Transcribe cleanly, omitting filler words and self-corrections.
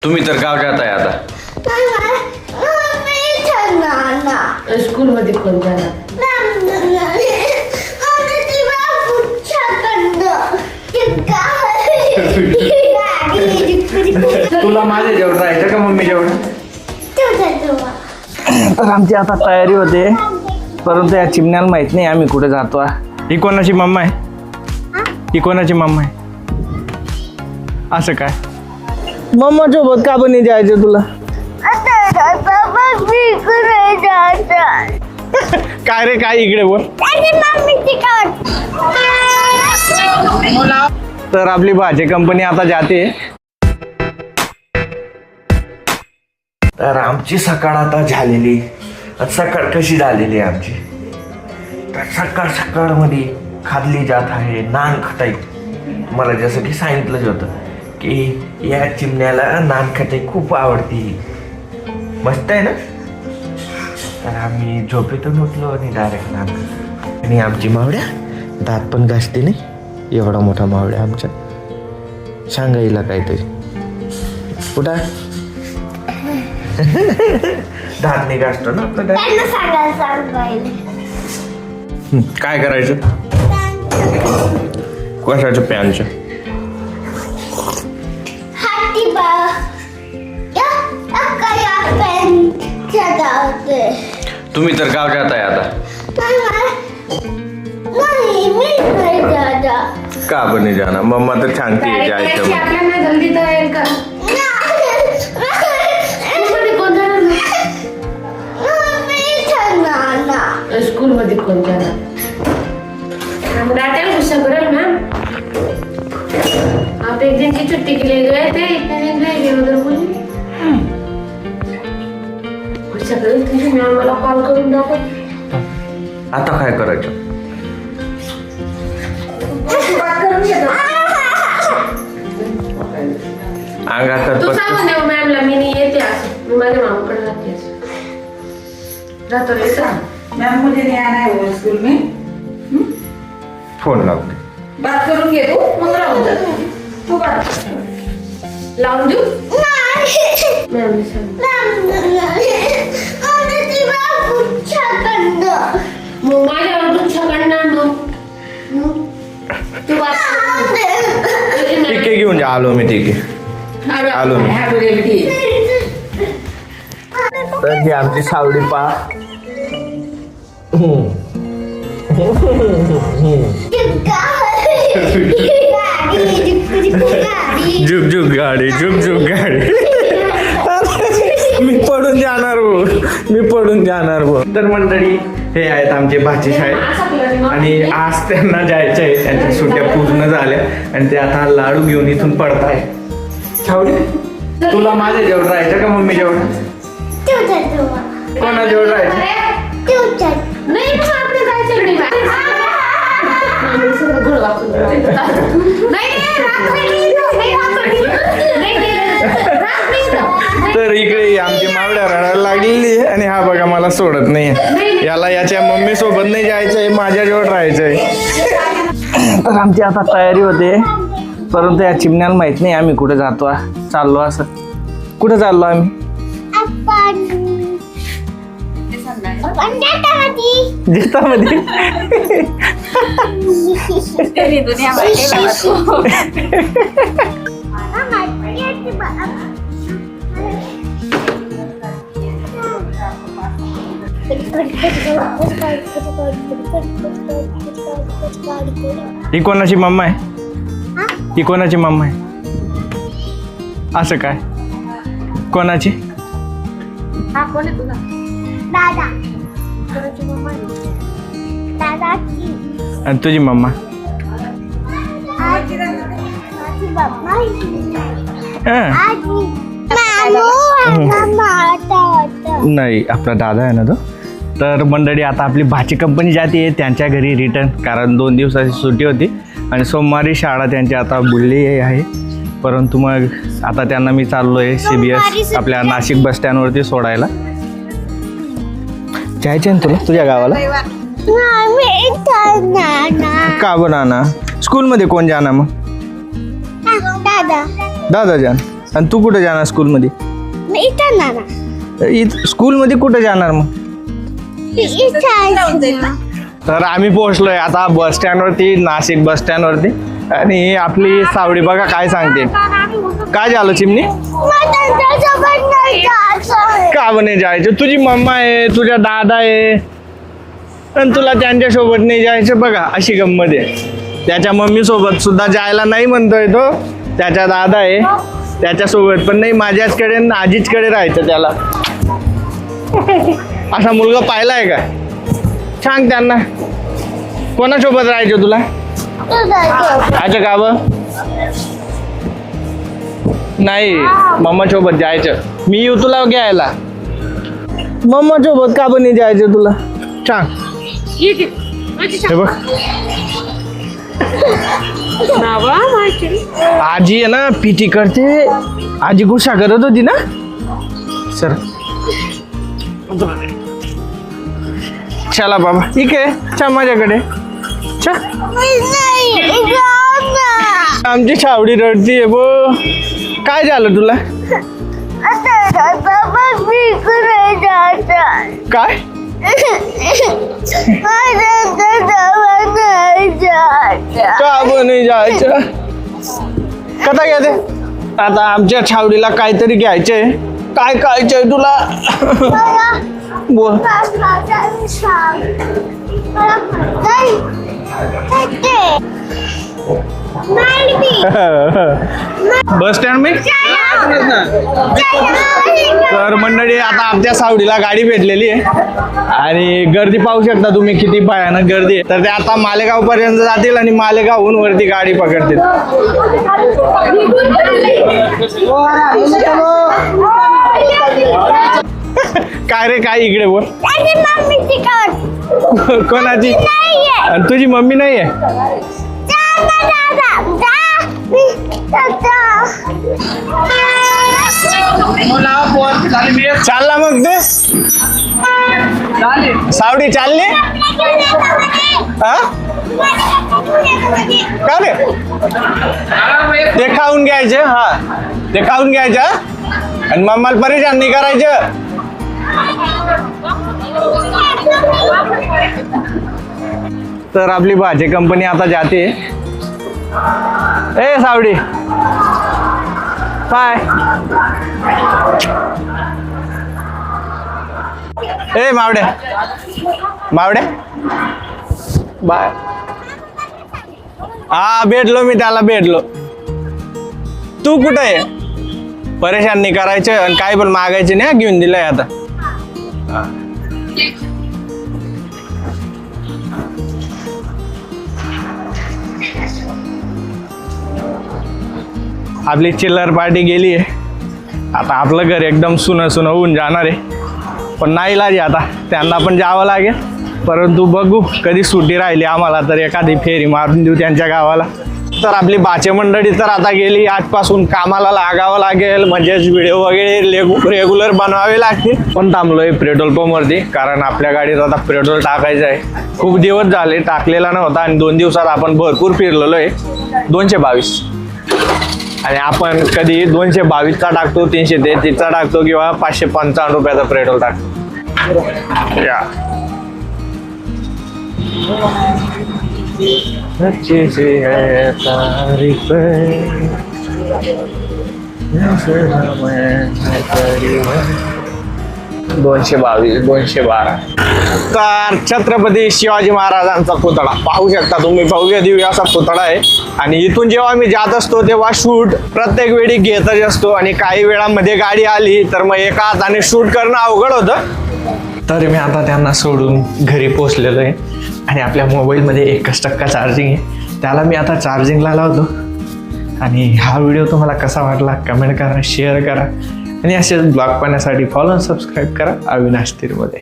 तुम्ही तर गाव जाताय आता. स्कूल मध्ये कोण जाणार? तुला माझ्या जेवढं राहायचं का मम्मी जेवढं? तर आमची आता तयारी होते, परंतु या चिमण्याला माहित नाही आम्ही कुठे जातो. ही कोणाची मम्मा आहे? ही कोणाची मम्मा आहे? असं काय मम्मा सोबत का पण नाही जायचं तुला? काय रे काय इकडे बोल. तर आपली भाजी कंपनी आता जाते. तर आमची सकाळ आता झालेली. सकाळ कशी झालेली आहे आमची? तर सकाळ सकाळ मध्ये खाल्ली जात आहे नान खटाई. मला जसं की सांगितलंच होतं की या चिमण्याला नान खटाई खूप आवडती. मस्त आहे ना? तर आम्ही झोपेतून उठलो आणि डायरेक्ट नान खटाई. आणि आमची मावड्या दात पण घासते नाही. एवढा मोठा मावड्या आमच्या. सांगायला काहीतरी कुठं दात नाही घासतो ना आपलं. काय करायचं? कशाचं पॅनचं? तुम्ही तर गाव जाताय आता. का बने जाना? मम्मा तर सांगते जायचं. जल्दी तयारी कर. स्कूल मध्ये कोण जाणार? डाटा गुस्सा करेल मैम. आप एक दिन की छुट्टी के लिए गए थे, इतने दिन रह गए उधर. मुझे गुस्सा करेल तुझे. मॅम मला कॉल करून दाखव. आता काय करायचं? अंगात तू सांगून देऊ मॅमला मी नाही येते असं. मी माझ्या मामाकडे राहते असं. जातो रे का? मैम मुझे नहीं आना है वो स्कूल में. फोन लावते. बात करून घे तू. मग राहून जा तू. बात लावून देऊ? मॅम सांग. मग माझ्यावर गुच्छा करणार मग. तू बात ठीक आहे घेऊन जा. आलो मी. ठीक आहे आलो मी. तर ही आमची सावडी पा. झुक झुक गाडी झुक झुक गाडी. मी पडून जाणार हो. मी पडून जाणार हो. तर मंडळी हे आहेत आमचे भाची साहेब आणि आज त्यांना जायचं आहे. त्यांच्या सुट्ट्या पूर्ण झाल्या आणि ते आता लाडू घेऊन इथून पडताय. सावडी तुला माझ्या जेवढं राहायचं का मम्मी जेवढं? कोणा जेवढं राहायचं? नाही मग आपले जायचं नाही. तर इकडे आमची मावड्या रडायला लागलेली आणि हा बघा मला सोडत नाही. याला याच्या मम्मी सोबत नाही जायचंय, माझ्याजवळ राहायचंय. तर आमची आता तयारी होते, परंतु या चिमण्याला माहित नाही आम्ही कुठे जातो. चाललो असं. कुठे चाललो आम्ही? जेतामध्ये. ही कोणाची मम्मा आहे? ही कोणाची मम्मा आहे? असं काय? कोणाची? कोण आहे तुला? दादा. कोणाची मम्मा आहे? दादाची. आणि तुझी मम्मा? माझी मम्मा. हां. नाही आपला दादा आहे ना तो. तर मंडळी आता आपली भाची कंपनी जाते त्यांच्या घरी रिटर्न, कारण 2 दिवसाची सुट्टी होती आणि सोमवारी शाळा त्यांची आता बुडली आहे. परंतु मग आता त्यांना मी चाललो आहे CBS आपल्या नाशिक बस स्टँडवरती सोडायला. जायचं ना तुला तुझ्या गावाला? का बना ना? स्कूलमध्ये कोण जाणार मग? दादा. दादा जान. आणि तू कुठे जाणार स्कूलमध्ये? मी इथं नाना स्कूलमध्ये कुठे जाणार मग? इथं तर आम्ही पोहोचलोय आता बस स्टँडवरती, नाशिक बस स्टँडवरती. आणि आपली सावडी बघा काय सांगते. काय झालं चिमणी? का बने जायचं? तुझी मम्मा आहे, तुझ्या दादा आहे आणि तुला त्यांच्यासोबत नाही जायचं. बघा अशी गंमत आहे. त्याच्या मम्मी सोबत सुद्धा जायला नाही म्हणतोय तो. त्याचा दादा आहे त्याच्यासोबत पण नाही, माझ्याचकडे आजीचकडे राहायचं त्याला. असा मुलगा पाहिलाय का? सांग त्यांना कोणासोबत राहायचं तुला? अच्छा का ब नाही, मम्मा सोबत जायचं. मी येऊ तुला घ्यायला. मम्मा सोबत का पण नाही जायचं तुला? सांग. हे बघ आजी आहे ना पीटी करते. आजी गुस्सा करत होती ना सर. चला बाबा ठीक आहे, चा माझ्याकडे चा. आमची छावडी रडतीये बो. काय झालं तुला? काय का नाही जायचं? कथा घ्यायचे आता आमच्या छावडीला काहीतरी घ्यायचंय. काय खायचंय तुला? बोल. बस स्टँड मी. तर मंडळी आता आमच्या सावडीला गाडी भेटलेली आहे आणि गर्दी पाहू शकता तुम्ही किती भयानक गर्दी आहे. तर ते आता मालेगाव पर्यंत जातील आणि मालेगावहून वरती गाडी पकडतील. काय रे काय इकडे बोल. कोणाची? तुझी मम्मी नाहीये? चालला मग ते सावडी चालली. का रे? ते खाऊन घ्यायचे. हा ते खाऊन घ्यायचं आणि मम्माला परेशान नाही करायचं. तर आपली भाजी कंपनी आता जाते. ए सावडी बाय. ए मावड्या मावड्या बाय. हा भेटलो मी त्याला भेटलो. तू कुठं आहे? परेशान नाही करायचं आणि काय पण मागायचे नाही. घेऊन दिलंय आता. आपली चिल्लर पार्टी गेली आहे. आता आपलं घर एकदम सुनं सुनं होऊन जाणार आहे. पण नाही लागे आता त्यांना पण जावं लागेल. परंतु बघू कधी सुट्टी राहिली आम्हाला तर एखादी फेरी मारून देऊ त्यांच्या गावाला. तर आपली बाचे मंडळी तर आता गेली. आजपासून कामाला लागावं लागेल. म्हणजेच व्हिडिओ वगैरे रेग्युलर बनवावे लागतील. पण थांबलोय पेट्रोल पंपवरती कारण आपल्या गाडीत आता पेट्रोल टाकायचं आहे. खूप दिवस झाले टाकलेला नव्हता आणि 2 दिवसात आपण भरपूर फिरलेलो आहे. 222 आणि आपण कधी 222चा टाकतो, 333चा टाकतो किंवा 555 रुपयाचा पेट्रोल टाकतो. या अच्छे से है तारीफ 222 212. तर छत्रपती शिवाजी महाराजांचा पुतळा पाहू शकता तुम्ही. भव्य दिव्य असा पुतळा आहे. आणि इथून जेव्हा मी जात असतो तेव्हा शूट प्रत्येक वेळी घेतच असतो. आणि काही वेळामध्ये गाडी आली तर मग एका हाताने शूट करणं अवघड होतं. तर मी आता त्यांना सोडून घरी पोहोचलेलो आहे. आणि आपल्या मोबाईलमध्ये 1% चार्जिंग आहे. त्याला मी आता चार्जिंगला लावतो. आणि हा व्हिडिओ तुम्हाला कसा वाटला कमेंट करा, शेअर करा आणि असेच ब्लॉग पाहण्यासाठी फॉलो आणि सबस्क्राईब करा अविनाश तिरमध्ये.